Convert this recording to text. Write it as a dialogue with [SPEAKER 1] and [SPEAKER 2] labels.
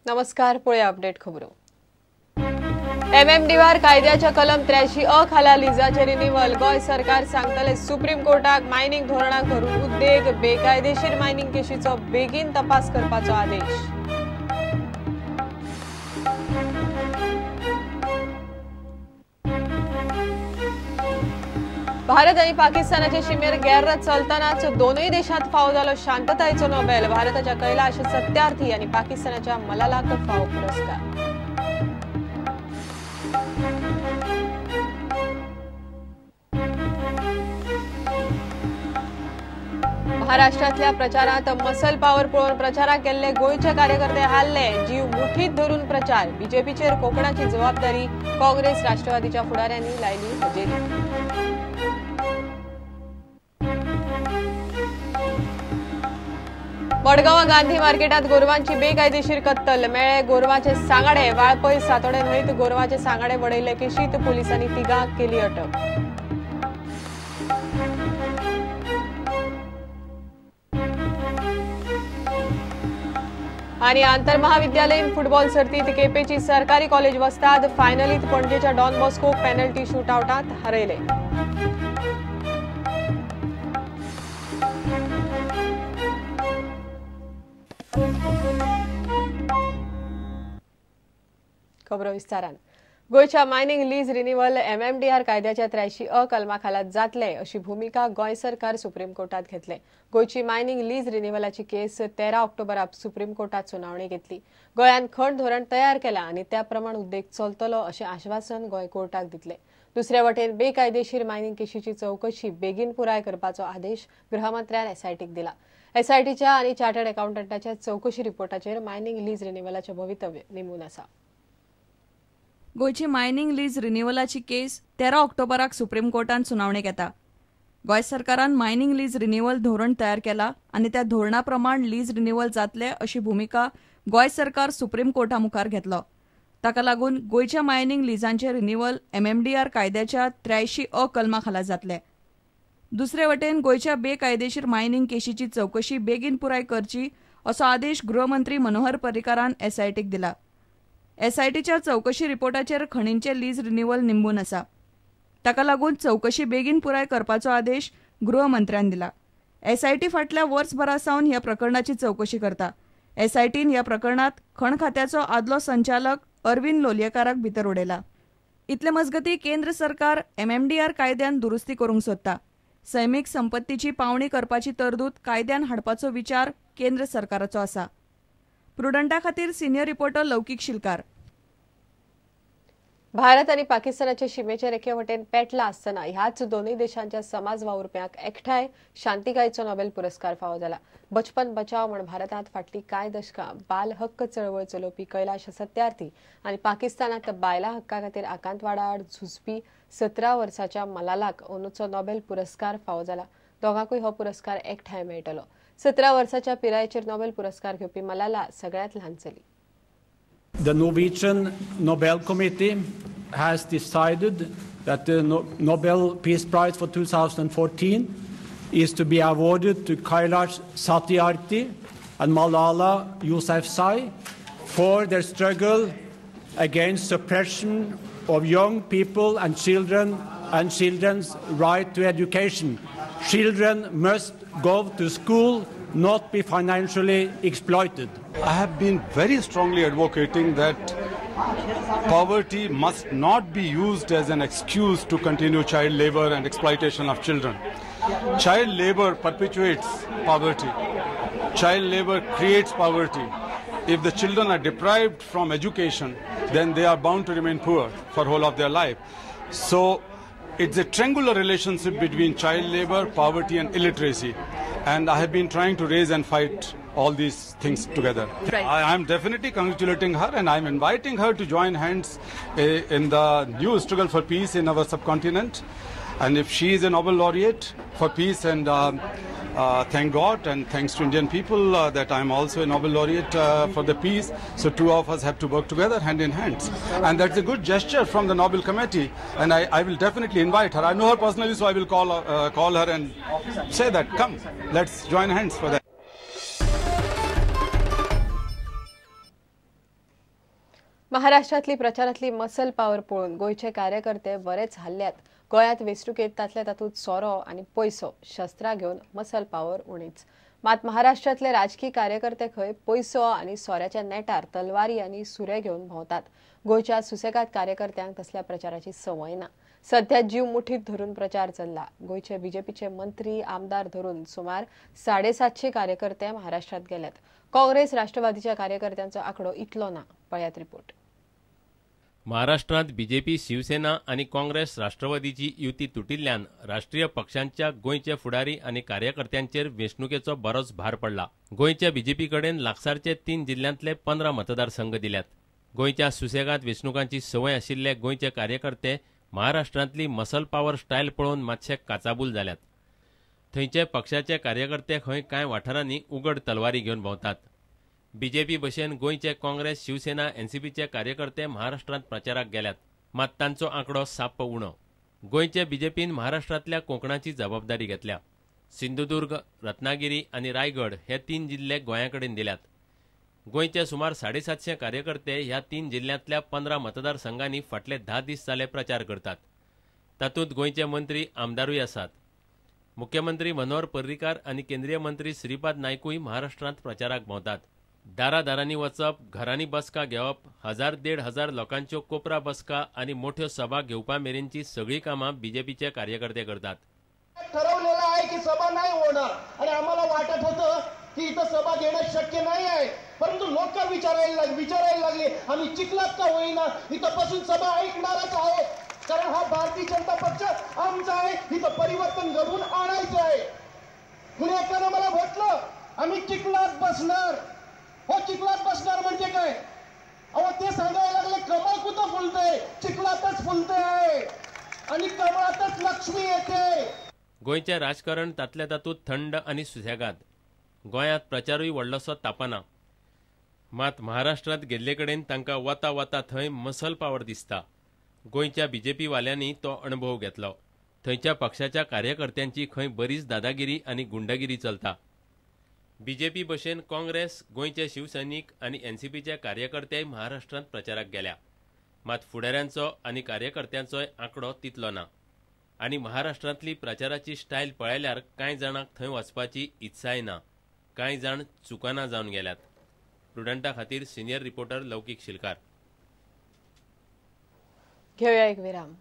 [SPEAKER 1] नमस्कार. पळया अपडेट खबरो. एमएमडीआर कायद्याच्या कलम 83 खाला लिजाचे रिन्यूअल गोय सरकार सांगतले सुप्रीम कोर्टाक मायनिंग धोरणाक धरून उद्देग बेकायदेशीर मायनिंग केशीचो बेगीन तपास करपाचो आदेश. भारत आणि पाकिस्तानाच्या सीमेवर गैर चलतानाच दोनही देशात फावो झालो शांततायेचो नोबेल. भारताच्या कैलाश सत्यार्थी आणि पाकिस्तानाच्या मलालाक फावो पुरस्कार. महाराष्ट्रातल्या प्रचारात मसल पावर पळोवन प्रचाराक गेल्ले गोयचे कार्यकर्ते हारले. जीव मुठीत धरून प्रचार. बीजेपीचेर कोकणाची जबाबदारी काँग्रेस राष्ट्रवादीच्या फुडाऱ्यांनी लायली हजेरी. मडगाव गांधी मार्केटात गोरवांची बेकायदेशीर कत्तल. मेळे गोरवाचे सांगाडे. वाळपय सातोडे न्हयत गोरवाचे सांगाडे वडयले केशीत पोलिसांनी तिगांक केली अटक. आणि आंतरमहाविद्यालयीन फुटबॉल सर्तीत केपेची सरकारी कॉलेज वस्ताद. फायनलीत पणजेच्या डॉन बॉस्को पेनल्टी शूटआउटात हरयले. खबरो विस्तारान. गोयच्या मायनिंग लीज रिन्यूअल एमएमडीआर कायद्याच्या 83 कलमा खाला जातले अशी भूमिका गोय सरकार सुप्रीम कोर्टात घेतले. गोयची मायनिंग लीज रिन्यूअलाची केस 13 ऑक्टोबराक सुप्रीम कोर्टात सुनावणी घेतली. गोयान खण धोरण तयार केला आणि त्या प्रमाण उद्देग चलतलो असे आश्वासन गोय कोर्टाक दितले. दुसऱ्या वटेन बेकायदेशीर मायनिंग केशीची चौकशी बेगीन पुराय करपाचो आदेश गृहमंत्र्यान एसआयटीक दिला. एसआयटीच्या आणि चार्टर्ड अकाउंटंटाच्या चौकशी रिपोर्टाचेर मायनिंग लीज रिन्यूअलाचे भवितव्य नेमून आसा.
[SPEAKER 2] गोयची मायनिंग लीज रिन्यूअलाची केस 13 ऑक्टोबराक सुप्रीम कोर्टात सुनावणेक येता. गोय सरकारान मायनिंग लीज रिन्यूअल धोरण तयार केला आणि त्या धोरणाप्रमाण लीज रिन्यूअल जातले अशी भूमिका गोय सरकार सुप्रीम कोर्टा मुखार घेतलो. ताका लागून गोयच्या मायनिंग लिजांचे रिन्यूअल एमएमडीआर कायद्याच्या 83 कलमा खाला जातले. दुसरे वटेन गोयच्या बेकायदेशीर मायनिंग केशीची चौकशी बेगीन पुराय करची असो आदेश गृहमंत्री मनोहर पर्रीकारान एसआयटीक दिला. एसआयटीच्या चौकशी रिपोर्टाचेर खणींचे लीज रिन्यूअल निंबून आसा. ताका लागून चौकशी बेगीन पुराय करपाचो आदेश गृहमंत्र्यान दिला. एसआयटी फाटल्या वर्सभरासावन ह्या प्रकरणाची चौकशी करता. एसआयटीन ह्या प्रकरणात खण खात्याचो आदलो संचालक अरविंद लोलयेकाराक भितर उडयला. इतले मजगती केंद्र सरकार एमएमडीआर कायद्यान दुरुस्ती करूंक सोदता. सैमीक संपत्तीची पावणी करपाची तरतूद कायद्यान हाडपाचो विचार केंद्र सरकाराचो आसा. प्रुडंटा खातीर सिनियर रिपोर्टर लौकिक शिलकार.
[SPEAKER 1] भारत आणि पाकिस्तानाच्या सीमेच्या रेखेवटेन पेटला असताना ह्याच दोन्ही देशांच्या समाज वावुरप्यांक एकठांय शांतिकायेचो नोबेल पुरस्कार फावो जाला. बचपन बचाव म्हण भारतात फाटली कांय दशकां बाल हक्क चळवळ चलोवपी कैलाश सत्यार्थी आणि पाकिस्तानात बायला हक्का खातीर आकांतवाडा आड झुजपी 17 वर्साच्या मलालाक ओनूचो नोबेल पुरस्कार फावो जाला. दोगांकूय हो पुरस्कार एकठांय मेळटलो. 17 वर्साच्या पिरायेचेर नोबेल पुरस्कार घेवपी मलाला सगळ्यात ल्हान चली.
[SPEAKER 3] The Norwegian Nobel Committee has decided that the Nobel Peace Prize for 2014 is to be awarded to Kailash Satyarthi and Malala Yousafzai for their struggle against suppression of young people and children's right to education. Children must go to school, not be financially exploited.
[SPEAKER 4] I have been very strongly advocating that poverty must not be used as an excuse to continue child labor and exploitation of children. Child labor perpetuates poverty. Child labor creates poverty. If the children are deprived from education, then they are bound to remain poor for whole of their life. So it's a triangular relationship between child labor, poverty and illiteracy. And I have been trying to raise and fight all these things together.
[SPEAKER 2] Right.
[SPEAKER 4] I am definitely congratulating her and I am inviting her to join hands in the new struggle for peace in our subcontinent. And if she is a Nobel laureate for peace, and thank God and thanks to Indian people that I am also a Nobel laureate for the peace. So two of us have to work together hand in hand. And that's a good gesture from the Nobel Committee. And I will definitely invite her. I know her personally, so I will call her and say that, come, let's join hands for that.
[SPEAKER 1] महाराष्ट्रातली प्रचारातली muscle power पळोवन गोयचे कार्यकर्ते बरेच हल्ल्यात. गोयात वेंचणुकेत तातल्या तातूंत सोरो आनी पयसो शस्त्रां घेवन मसल पावर उणीच. मात महाराष्ट्रातले राजकीय कार्यकर्ते खंय पयसो आनी सोऱ्याच्या नेटार तलवारी आनी सुरे घेवन भोंवतात. गोयच्या सुसेगाद कार्यकर्त्यांक तसल्या प्रचाराची संवय ना. सध्या जीव मुठीत धरून प्रचार चल्ला. गोयचे बीजेपीचे मंत्री आमदार धरून सुमार 750 कार्यकर्ते महाराष्ट्रात गेल्यात. काँग्रेस राष्ट्रवादीच्या कार्यकर्त्यांचो आंकडो इतलो ना. पळयात रिपोर्ट.
[SPEAKER 5] महाराष्ट्रात बीजेपी, शिवसेना आणि काँग्रेस राष्ट्रवादीची युती तुटिल्ल्यान राष्ट्रीय पक्षांच्या गोंयचे फुडारी आणि कार्यकर्त्यांचेर वेंचणुकेचो बरोच भार पडला. गोंयच्या बीजेपीकडेन लागसारचे 3 जिल्ह्यांतले 15 मतदारसंघ दिल्यात. गोंयच्या सुसेगाद वेंचणुकांची संवय आशिल्ले गोंयचे कार्यकर्ते महाराष्ट्रांतली मसल पॉवर स्टायल पळोवन मातशे काचाबूल जाल्यात. थंयचे पक्षाचे कार्यकर्ते खंय कांय वाठारांनी उगड तलवारी घेवन भोंवतात. बीजेपी भशेन गोंयचे काँग्रेस, शिवसेना, एनसीपीचे कार्यकर्ते महाराष्ट्रांत प्रचाराक गेल्यात. मात तांचो आंकडो साप्प उणो. गोंयचे बीजेपीन महाराष्ट्रांतल्या कोंकणाची जबाबदारी घेतल्या. सिंधुदुर्ग, रत्नागिरी आनी रायगड हे 3 जिल्हे गोंयाकडेन दिल्यात. गोंयचे सुमार 750 कार्यकर्ते ह्या 3 जिल्ह्यांतल्या 15 मतदारसंघांनी फाटले 10 दीस जाले प्रचार करतात. तातूंत गोंयचे मंत्री, आमदारूय आसात. मुख्यमंत्री मनोहर पर्रीकार आनी केंद्रीय मंत्री श्रीपाद नायकूय महाराष्ट्रांत प्रचाराक भोंवतात. दारादारांनी वचप, घरांनी बसका घेवप, 1000-1500 लोकांच्यो कोपरा बसका आनी मोठ्यो सभा घेवपा मेरेनची सगळी कामां बीजेपीचे कार्यकर्ते करतात.
[SPEAKER 6] ठरवलेलं आहे की सभा नाही होणार आणि आम्हाला वाटत होतं की इथं सभा घेणं शक्य नाही आहे, परंतु लोक विचारायला लागले आम्ही चिखलात का होईना इथं बसून सभा ऐकणारच आहोत, कारण हा भारतीय जनता पक्ष आमचा आहे. इथं परिवर्तन घडवून आणायचं आहे. पुणेकरांना मला म्हटलं आम्ही चिखलात बसणार. हो, चिखलात बसणार म्हणजे काय? अहो, ते सांगायला लागले कमळ कुठं फुलतंय? चिखलातच फुलते आहे आणि कमळातच लक्ष्मी येते.
[SPEAKER 5] गोंयचे राजकारण तातल्या तातूंत थंड आनी सुसेगाद. गोंयांत प्रचारूय व्हडलोसो तापना. मात महाराष्ट्रांत गेल्ले कडेन तांकां वता वता थंय मसल पावर दिसता. गोंयच्या बीजेपी वाल्यांनी तो अणभव घेतलो. थंयच्या पक्षाच्या कार्यकर्त्यांची खंय बरीच दादागिरी आनी गुंडगिरी चलता. बीजेपी भशेन काँग्रेस, गोंयचे शिवसैनीक आनी एनसीपीचे कार्यकर्तेय महाराष्ट्रांत प्रचाराक गेल्या. मात फुडाऱ्यांचो आनी कार्यकर्त्यांचोय आंकडो तितलो ना. आनी महाराष्ट्रांतली प्रचाराची स्टायल पळयल्यार कांय जाणांक थंय वचपाची इत्साय ना. कांय जाण चुकाना जावन गेल्यात. प्रुडंटा खातीर सिनियर रिपोर्टर लौकीक शिलकार.
[SPEAKER 1] घेऊया एक विराम.